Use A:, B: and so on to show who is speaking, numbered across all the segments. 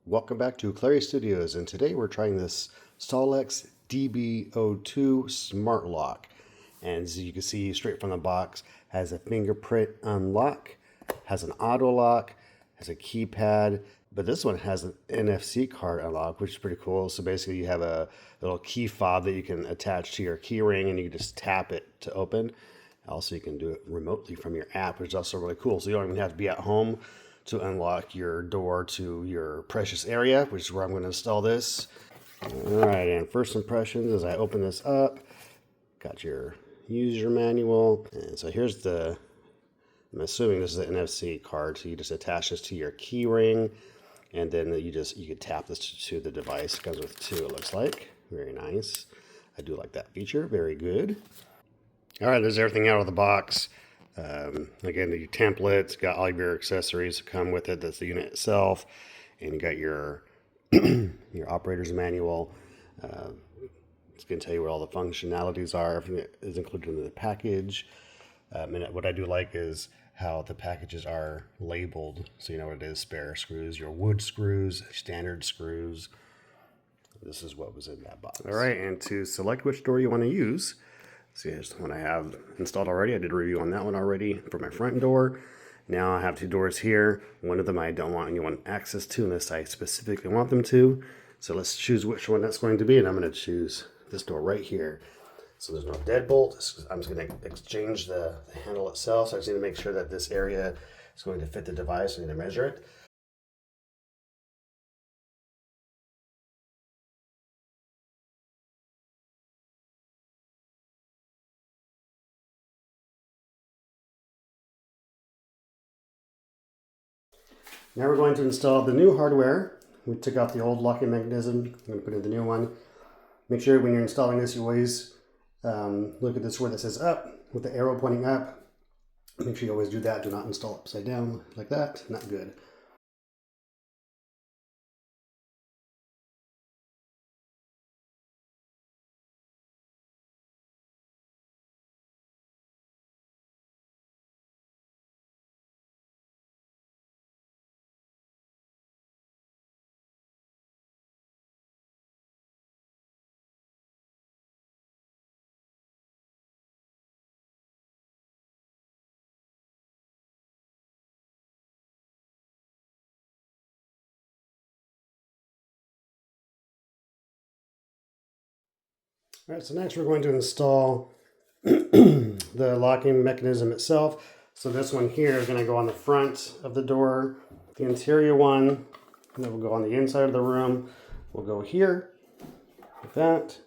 A: Welcome back to Clary Studios, and today we're trying this Saulex DB02 smart lock. And as you can see straight from the box, has a fingerprint unlock, has an auto lock, has a keypad, but this one has an NFC card unlock, which is pretty cool. So basically you have a little key fob that you can attach to your key ring and you can just tap it to open. Also, you can do it remotely from your app, which is also really cool. So you don't even have to be at home to unlock your door to your precious area, which is where I'm going to install this. All right, and first impressions as I open this up, got your user manual. And so here's I'm assuming this is an NFC card. So you just attach this to your key ring, and then you can tap this to the device. It comes with two, it looks like. Very nice. I do like that feature. Very good. All right, there's everything out of the box. Again, the templates, got all of your accessories that come with it. That's the unit itself. And you got your your operator's manual. It's going to tell you what all the functionalities are. Everything that is included in the package. And what I do like is how the packages are labeled. So you know what it is: spare screws, your wood screws, standard screws. This is what was in that box. All right, and to select which door you want to use, see, here's the one I have installed already. I did a review on that one already for my front door. Now I have two doors here. One of them I don't want anyone access to unless I specifically want them to. So let's choose which one that's going to be, and I'm going to choose this door right here. So there's no deadbolt. I'm just going to exchange the handle itself. So I just need to make sure that this area is going to fit the device. I need to measure it. Now we're going to install the new hardware. We took out the old locking mechanism. I'm going to put in the new one. Make sure when you're installing this, you always look at this where that says up with the arrow pointing up. Make sure you always do that. Do not install upside down like that. Not good. All right, so next we're going to install the locking mechanism itself. So this one here is going to go on the front of the door. The interior one that will go on the inside of the room will go here, like that.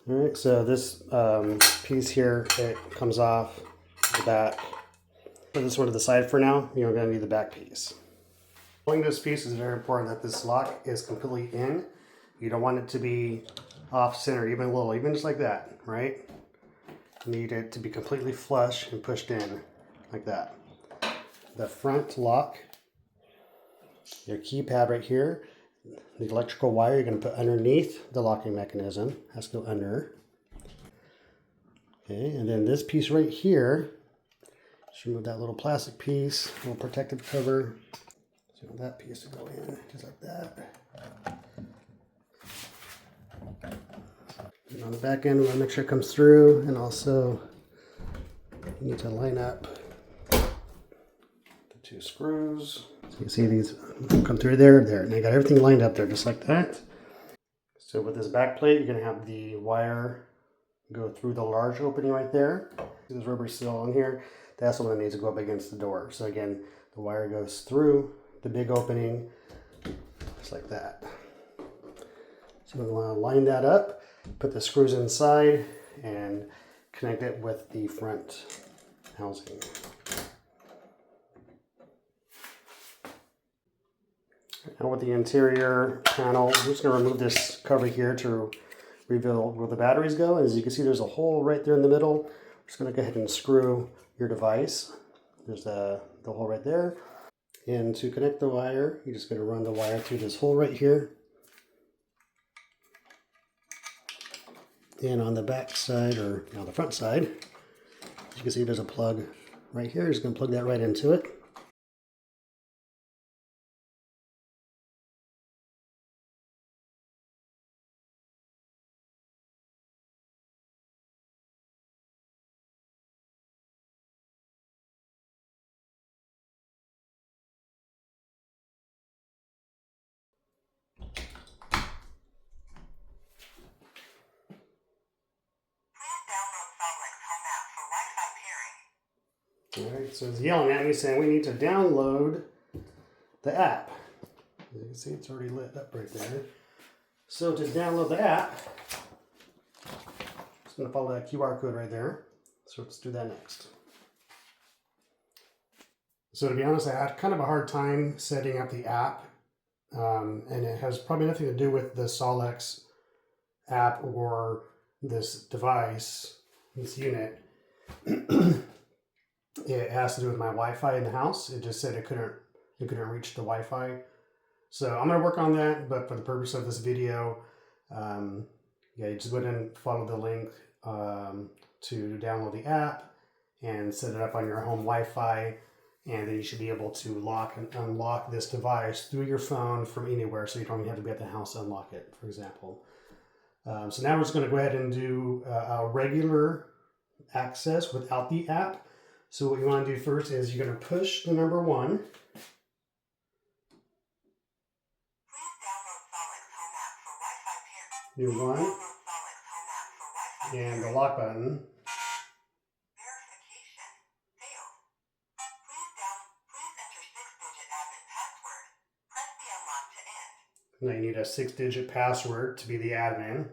A: All right, so this piece here, it comes off the back. Put this one to the side for now. You're going to need the back piece. Pulling this piece is very important that this lock is completely in. You don't want it to be off center, even a little, even just like that, right? You need it to be completely flush and pushed in like that. The front lock, your keypad right here, the electrical wire you're going to put underneath the locking mechanism, has to go under. Okay, and then this piece right here, just remove that little plastic piece, little protective cover. So you want that piece to go in, just like that. And on the back end, we want to make sure it comes through, and also you need to line up the two screws. So you see these come through there, and I got everything lined up there just like that. So with this back plate, you're going to have the wire go through the large opening right there. This rubber seal on here, that's the one that needs to go up against the door. So again, the wire goes through the big opening, just like that. So we want to line that up, put the screws inside, and connect it with the front housing. Now with the interior panel, I'm just going to remove this cover here to reveal where the batteries go. As you can see, there's a hole right there in the middle. I'm just going to go ahead and screw your device. There's the hole right there. And to connect the wire, you're just going to run the wire through this hole right here. And on the back side, or on the front side, as you can see, there's a plug right here. You're just going to plug that right into it. Alright, so it's yelling at me saying we need to download the app. As you can see, it's already lit up right there. So to download the app, I'm going to follow that QR code right there. So let's do that next. So to be honest, I had kind of a hard time setting up the app. And it has probably nothing to do with the Saulex app or this device, this unit. It has to do with my Wi-Fi in the house. It just said it couldn't reach the Wi-Fi. So I'm going to work on that, but for the purpose of this video, yeah, you just go ahead and follow the link to download the app and set it up on your home Wi-Fi, and then you should be able to lock and unlock this device through your phone from anywhere, so you don't even have to be at the house to unlock it, for example. So now we're just going to go ahead and do a regular access without the app. So what you want to do first is you're going to push the number 1. Do 1 and the lock button.
B: Verification failed. Please enter 6-digit admin password. Press the unlock to end.
A: Now you need a 6-digit password to be the admin.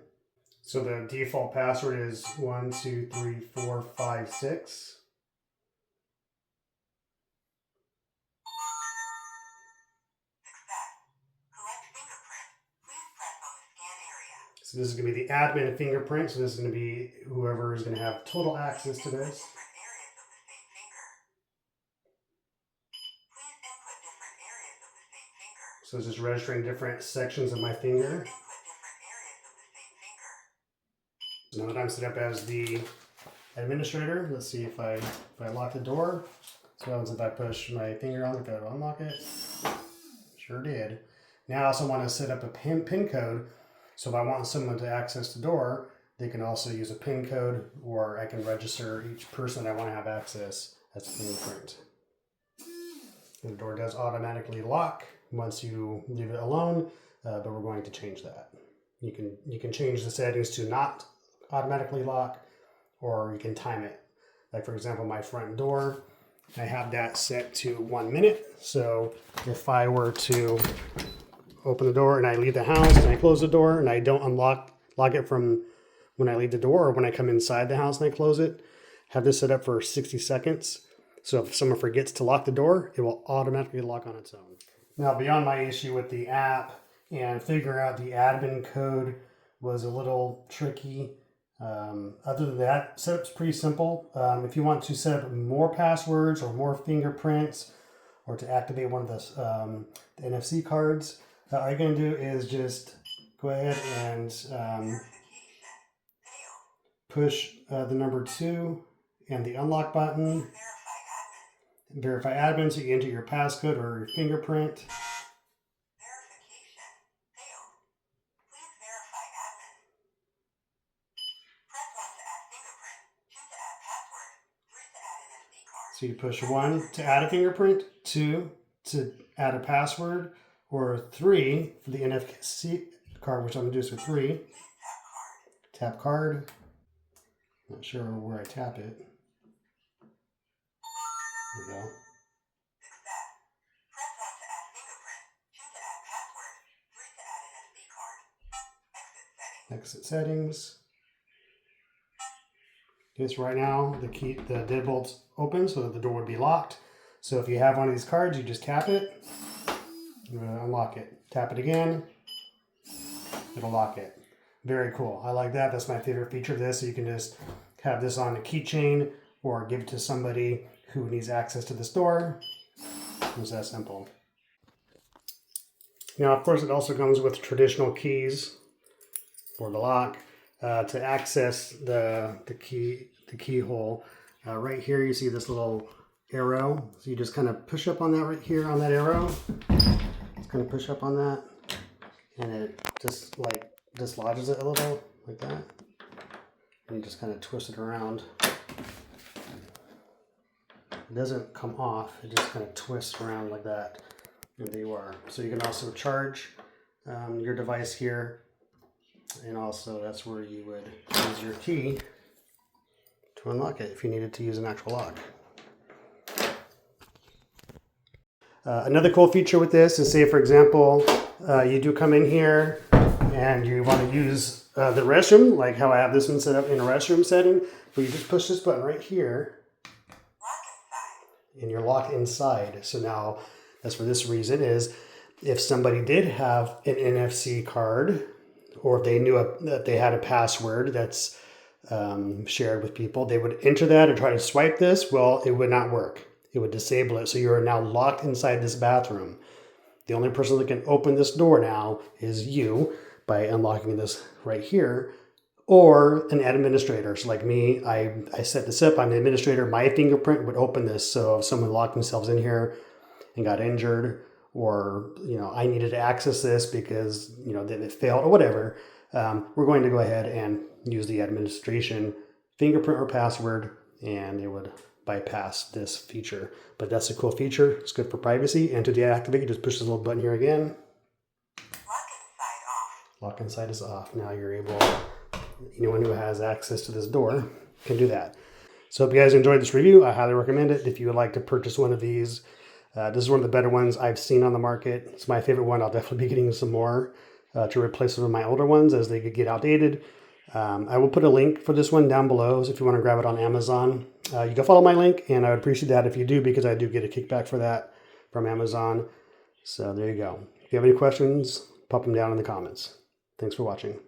A: So the default password is 1, 2, 3, 4, 5, 6. So this is going to be the admin fingerprint. So this is going to be whoever is going to have total access to this. So it's just registering different sections of my finger. Now that I'm set up as the administrator, let's see if I lock the door. So what happens if I push my finger on it, if I unlock it? Sure did. Now I also want to set up a PIN code. So if I want someone to access the door, they can also use a PIN code, or I can register each person I want to have access as a fingerprint. And the door does automatically lock once you leave it alone, but we're going to change that. You can change the settings to not automatically lock, or you can time it. Like for example, my front door, I have that set to 1 minute. So if I were to open the door and I leave the house and I close the door and I don't lock it from when I leave the door or when I come inside the house and I close it, have this set up for 60 seconds. So if someone forgets to lock the door, it will automatically lock on its own. Now, beyond my issue with the app and figuring out the admin code was a little tricky. Other than that, setup's pretty simple. If you want to set up more passwords or more fingerprints, or to activate one of the NFC cards, all you're going to do is just go ahead and push the number 2 and the unlock button. Verify admin, so you enter your passcode or your fingerprint.
B: Verification failed. Please verify admin. Press 1 to add fingerprint, 2 to add password, 3 to add an SD card.
A: So you push 1 to add a fingerprint, 2 to add a password, or 3 for the NFC card, which I'm going to do this with 3. Tap card. Not sure where I tap it. There we go.
B: Success. Press 1 to add fingerprint, 2 to add password, 3 to add an SD card. Exit settings.
A: Exit settings. Okay, so right now the deadbolt's open so that the door would be locked. So if you have one of these cards, you just tap it. Unlock it. Tap it again. It'll lock it. Very cool. I like that. That's my favorite feature of this. So you can just have this on a keychain or give it to somebody who needs access to the store. It's that simple. Now, of course, it also comes with traditional keys for the lock. To access the keyhole, right here you see this little arrow. So you just kind of push up on that right here on that arrow. Just kind of push up on that, and it just like dislodges it a little like that. And you just kind of twist it around. It doesn't come off, it just kind of twists around like that, and there you are. So you can also charge your device here, and also that's where you would use your key to unlock it if you needed to use an actual lock. Another cool feature with this is, say for example, you do come in here and you want to use the restroom, like how I have this one set up in a restroom setting, but you just push this button right here and you're locked inside. So now that's for this reason is if somebody did have an NFC card, or if they knew that they had a password that's shared with people, they would enter that and try to swipe this. Well, it would not work. It would disable it. So you are now locked inside this bathroom. The only person that can open this door now is you by unlocking this right here, or an administrator. So like me, I set this up. I'm the administrator. My fingerprint would open this. So if someone locked themselves in here and got injured, or I needed to access this because it failed or whatever, we're going to go ahead and use the administration fingerprint or password, and it would bypass this feature. But that's a cool feature. It's good for privacy. And to deactivate, you just push this little button here again. Lock inside is off. Now you're able, anyone who has access to this door can do that. So if you guys enjoyed this review, I highly recommend it. If you would like to purchase one of these, this is one of the better ones I've seen on the market. It's my favorite one. I'll definitely be getting some more to replace some of my older ones as they get outdated. I will put a link for this one down below, so if you want to grab it on Amazon, you can follow my link, and I would appreciate that if you do, because I do get a kickback for that from Amazon. So there you go. If you have any questions, pop them down in the comments. Thanks for watching.